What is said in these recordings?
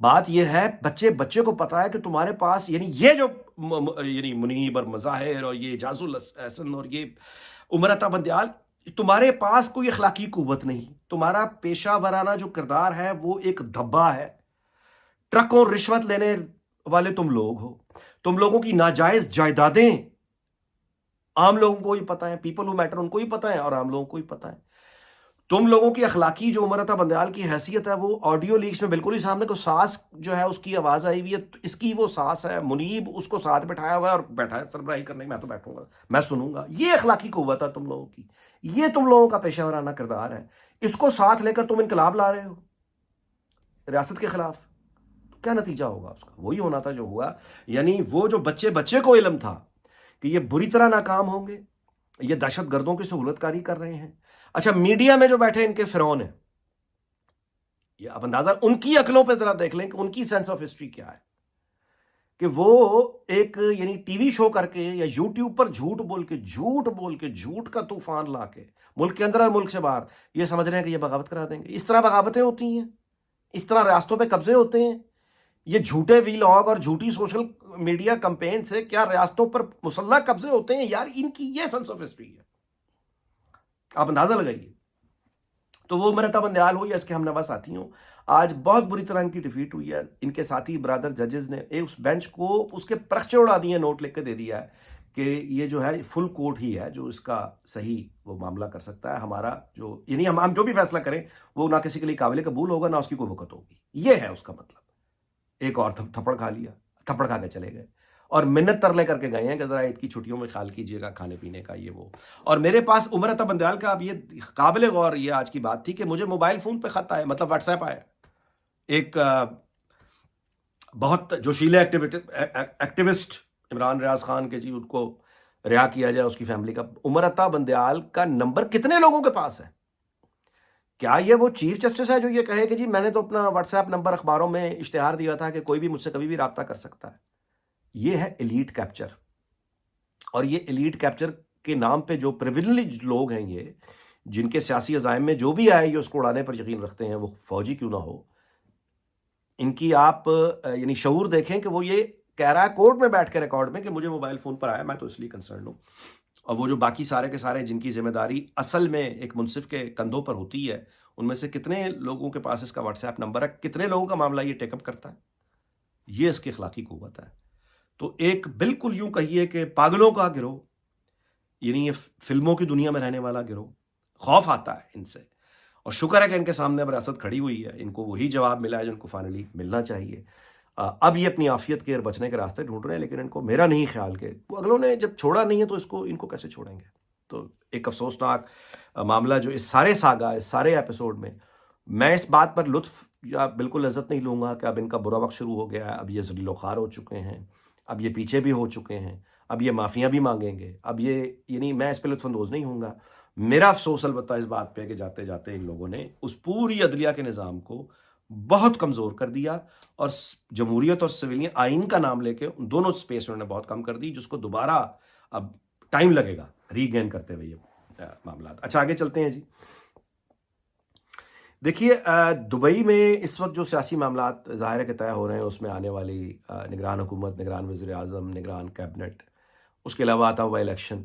بات یہ ہے بچے بچے کو پتا ہے کہ تمہارے پاس یعنی یہ جو یعنی منیب اور مظاہر اور یہ اعجاز الحسن اور یہ عمر عطا بندیال، تمہارے پاس کوئی اخلاقی قوت نہیں، تمہارا پیشہ ورانہ جو کردار ہے وہ ایک دھبا ہے، ٹرکوں رشوت لینے والے تم لوگ ہو، تم لوگوں کی ناجائز جائیدادیں عام لوگوں کو ہی پتا ہے، پیپل ہو میٹر ان کو ہی پتا ہے اور عام لوگوں کو ہی پتا ہے۔ تم لوگوں کی اخلاقی جو عمر عطا بندیال کی حیثیت ہے وہ آڈیو لیکس میں بالکل ہی سامنے کو ساس جو ہے اس کی آواز آئی ہوئی ہے، اس کی وہ ساس ہے، منیب اس کو ساتھ بٹھایا ہوا ہے اور بیٹھا ہے سربراہی کرنے، میں تو بیٹھوں گا، میں سنوں گا۔ یہ اخلاقی قوت ہے تم لوگوں کی، یہ تم لوگوں کا پیشہ ورانہ کردار ہے۔ اس کو ساتھ لے کر تم انقلاب لا رہے ہو ریاست کے خلاف، کیا نتیجہ ہوگا اس کا؟ وہی ہونا تھا جو ہوا۔ یعنی وہ جو بچے بچے کو علم تھا کہ یہ بری طرح ناکام ہوں گے، یہ دہشت گردوں کی سہولت کاری کر رہے ہیں۔ اچھا، میڈیا میں جو بیٹھے ان کے فرعون ہیں، یہ آپ اندازہ ان کی عقلوں پہ ذرا دیکھ لیں کہ ان کی سینس آف ہسٹری کیا ہے، کہ وہ ایک یعنی ٹی وی شو کر کے یا یوٹیوب پر جھوٹ بول کے جھوٹ کا طوفان لا کے ملک کے اندر اور ملک سے باہر یہ سمجھ رہے ہیں کہ یہ بغاوت کرا دیں گے۔ اس طرح بغاوتیں ہوتی ہیں، اس طرح ریاستوں پہ قبضے ہوتے ہیں۔ یہ جھوٹے وی لاگ اور جھوٹی سوشل میڈیا کمپین سے کیا ریاستوں پر مسلح قبضے ہوتے ہیں؟ یار ان کی یہ سینس آف ہسٹری ہے، آپ اندازہ لگائیے۔ تو وہ عمر عطا بندیال ہو یا اس کے ہم نوا ساتھی ہوں، آج بہت بری طرح ان کی ڈیفیٹ ہوئی ہے۔ ان کے ساتھی برادر ججز نے اس بینچ کو اس کے پرخچے اڑا دیے، نوٹ لکھ کے دے دیا ہے کہ یہ جو ہے فل کورٹ ہی ہے جو اس کا صحیح وہ معاملہ کر سکتا ہے۔ ہمارا جو یعنی ہم جو بھی فیصلہ کریں وہ نہ کسی کے لیے قابل قبول ہوگا، نہ اس کی کوئی وقت ہوگی، یہ ہے اس کا مطلب۔ ایک اور تھپڑ کھا لیا، تھپڑ کھا کے چلے گئے اور منت ترلے کر کے گئے ہیں کہ ذرا عید کی چھٹیوں میں خیال کیجیے گا کھانے پینے کا یہ وہ۔ اور میرے پاس عمر عطا بندیال کا اب یہ قابل غور یہ آج کی بات تھی کہ مجھے موبائل فون پہ خط آئے، مطلب واٹس ایپ آیا، ایک بہت جوشیلے ایکٹیوسٹ عمران ریاض خان کے جی ان کو رہا کیا جائے، اس کی فیملی کا۔ عمر عطا بندیال کا نمبر کتنے لوگوں کے پاس ہے؟ کیا یہ وہ چیف جسٹس ہے جو یہ کہے کہ جی میں نے تو اپنا واٹس ایپ نمبر اخباروں میں اشتہار دیا تھا کہ کوئی بھی مجھ سے کبھی بھی رابطہ کر سکتا ہے؟ یہ ہے ایلیٹ کیپچر، اور یہ ایلیٹ کیپچر کے نام پہ جو پریویلیج لوگ ہیں، یہ جن کے سیاسی عزائم میں جو بھی آئے یہ اس کو اڑانے پر یقین رکھتے ہیں، وہ فوجی کیوں نہ ہو، ان کی آپ یعنی شعور دیکھیں کہ وہ یہ کہہ رہا ہے کورٹ میں بیٹھ کے ریکارڈ میں کہ مجھے موبائل فون پر آیا، میں تو اس لیے کنسرن ہوں۔ اور وہ جو باقی سارے کے سارے جن کی ذمہ داری اصل میں ایک منصف کے کندھوں پر ہوتی ہے، ان میں سے کتنے لوگوں کے پاس اس کا واٹس ایپ نمبر ہے، کتنے لوگوں کا معاملہ یہ ٹیک اپ کرتا ہے؟ یہ اس کی اخلاقی قوت ہے۔ تو ایک بالکل یوں کہیے کہ پاگلوں کا گروہ، یعنی یہ فلموں کی دنیا میں رہنے والا گروہ، خوف آتا ہے ان سے، اور شکر ہے کہ ان کے سامنے اب ریاست کھڑی ہوئی ہے، ان کو وہی جواب ملا ہے جو ان کو فائنلی ملنا چاہیے۔ اب یہ اپنی عافیت کے بچنے کے راستے ڈھونڈ رہے ہیں، لیکن ان کو میرا نہیں خیال کہ وہ اگلوں نے جب چھوڑا نہیں ہے تو ان کو کیسے چھوڑیں گے۔ تو ایک افسوسناک معاملہ جو اس سارے ساگا، اس سارے ایپیسوڈ میں اس بات پر لطف یا بالکل لذت نہیں لوں گا کہ اب ان کا برا وقت شروع ہو گیا ہے، اب یہ ذلیل و خوار ہو چکے ہیں، اب یہ پیچھے بھی ہو چکے ہیں، اب یہ معافیاں بھی مانگیں گے، اب یہ یعنی میں اس پہ لطف اندوز نہیں ہوں گا۔ میرا افسوس البتہ اس بات پہ کہ جاتے جاتے ان لوگوں نے اس پوری عدلیہ کے نظام کو بہت کمزور کر دیا، اور جمہوریت اور سویلین آئین کا نام لے کے ان دونوں سپیس انہوں نے بہت کم کر دی، جس کو دوبارہ اب ٹائم لگے گا ری گین کرتے ہوئے یہ معاملات۔ اچھا آگے چلتے ہیں جی۔ دیکھیے دبئی میں اس وقت جو سیاسی معاملات ظاہر ہے کہ طے ہو رہے ہیں، اس میں آنے والی نگران حکومت، نگران وزیر اعظم، نگران کیبنٹ، اس کے علاوہ آتا ہوا الیکشن،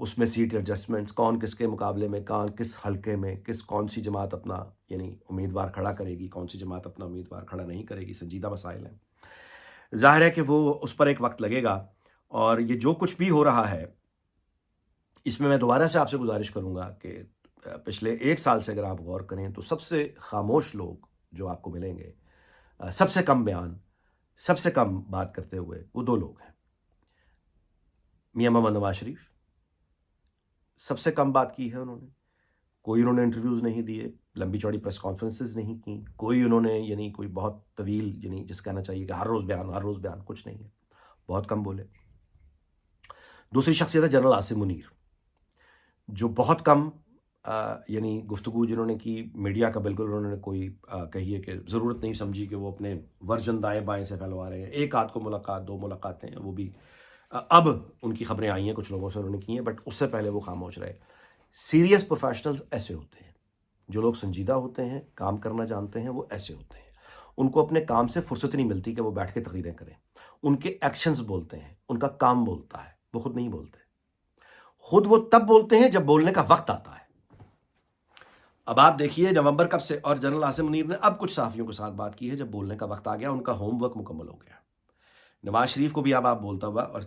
اس میں سیٹ ایڈجسٹمنٹس، کون کس کے مقابلے میں، کس حلقے میں کون سی جماعت اپنا یعنی امیدوار کھڑا کرے گی، کون سی جماعت اپنا امیدوار کھڑا نہیں کرے گی، سنجیدہ مسائل ہیں۔ ظاہر ہے کہ وہ اس پر ایک وقت لگے گا، اور یہ جو کچھ بھی ہو رہا ہے اس میں دوبارہ سے آپ سے گزارش کروں گا کہ پچھلے 1 سال سے اگر آپ غور کریں تو سب سے خاموش لوگ جو آپ کو ملیں گے، سب سے کم بیان، سب سے کم بات کرتے ہوئے، وہ 2 لوگ ہیں۔ میاں محمد نواز شریف، سب سے کم بات کی ہے انہوں نے، کوئی انہوں نے انٹرویوز نہیں دیے، لمبی چوڑی پریس کانفرنسز نہیں کی، کوئی انہوں نے یعنی کوئی بہت طویل یعنی جس کہنا چاہیے کہ ہر روز بیان کچھ نہیں ہے، بہت کم بولے۔ دوسری شخصیت ہے جنرل عاصم منیر، جو بہت کم یعنی گفتگو جنہوں نے کی میڈیا کا بالکل انہوں نے کوئی کہیے کہ ضرورت نہیں سمجھی کہ وہ اپنے ورژن دائیں بائیں سے پھیلوا رہے ہیں۔ ایک آدھ کو ملاقات، 2 ملاقاتیں، وہ بھی اب ان کی خبریں آئی ہیں، کچھ لوگوں سے انہوں نے کی ہیں، بٹ اس سے پہلے وہ خاموش رہے۔ سیریس پروفیشنلز ایسے ہوتے ہیں، جو لوگ سنجیدہ ہوتے ہیں، کام کرنا جانتے ہیں، وہ ایسے ہوتے ہیں۔ ان کو اپنے کام سے فرصت نہیں ملتی کہ وہ بیٹھ کے تقریریں کریں. ان کے ایکشنز بولتے ہیں، ان کا کام بولتا ہے، وہ خود نہیں بولتے. خود وہ تب بولتے ہیں جب بولنے کا وقت آتا ہے. اب آپ دیکھیے نومبر کب سے، اور جنرل عاصم منیر نے اب کچھ صحافیوں کے ساتھ بات کی ہے جب بولنے کا وقت آ گیا، ان کا ہوم ورک مکمل ہو گیا. نواز شریف کو بھی اب آپ بولتا ہوا، اور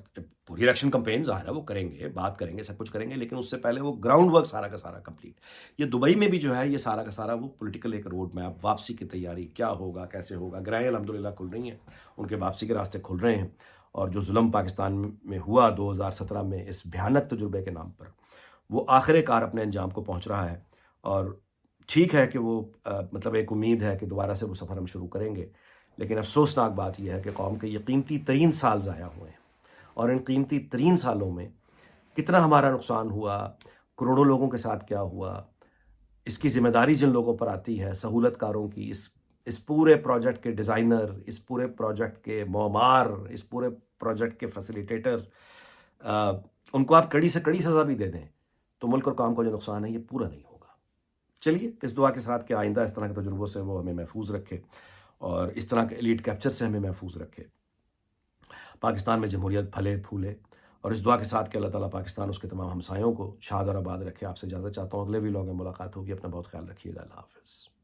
پوری الیکشن کمپین ظاہر ہے وہ کریں گے، بات کریں گے، سب کچھ کریں گے، لیکن اس سے پہلے وہ گراؤنڈ ورک سارا کا سارا کمپلیٹ. یہ دبئی میں بھی جو ہے یہ سارا کا سارا وہ پولیٹیکل ایک روڈ میپ، واپسی کی تیاری، کیا ہوگا کیسے ہوگا. گرہیں الحمدللہ کھل رہی ہیں، ان کے واپسی کے راستے کھل رہے ہیں. اور جو ظلم پاکستان میں ہوا 2017 میں اس بھیانک تجربے کے نام پر، وہ آخر کار اپنے انجام کو پہنچ رہا ہے. اور ٹھیک ہے کہ وہ مطلب ایک امید ہے کہ دوبارہ سے وہ سفر ہم شروع کریں گے. لیکن افسوسناک بات یہ ہے کہ قوم کے یہ قیمتی ترین سال ضائع ہوئے ہیں، اور ان قیمتی ترین سالوں میں کتنا ہمارا نقصان ہوا، کروڑوں لوگوں کے ساتھ کیا ہوا، اس کی ذمہ داری جن لوگوں پر آتی ہے، سہولت کاروں کی، اس پورے پروجیکٹ کے ڈیزائنر، اس پورے پروجیکٹ کے معمار، اس پورے پروجیکٹ کے فیسیلیٹیٹر، ان کو آپ کڑی سے کڑی سزا بھی دے دیں تو ملک اور قوم کا جو نقصان ہے یہ پورا نہیں ہوگا. چلیے اس دعا کے ساتھ کہ آئندہ اس طرح کے تجربوں سے وہ ہمیں محفوظ رکھے، اور اس طرح کے ایلیٹ کیپچر سے ہمیں محفوظ رکھے، پاکستان میں جمہوریت پھلے پھولے. اور اس دعا کے ساتھ کہ اللہ تعالیٰ پاکستان اس کے تمام ہمسایوں کو شاد اور آباد رکھے. آپ سے اجازت چاہتا ہوں، اگلے ویلاگ میں ملاقات ہوگی. اپنا بہت خیال رکھیے گا. اللہ حافظ.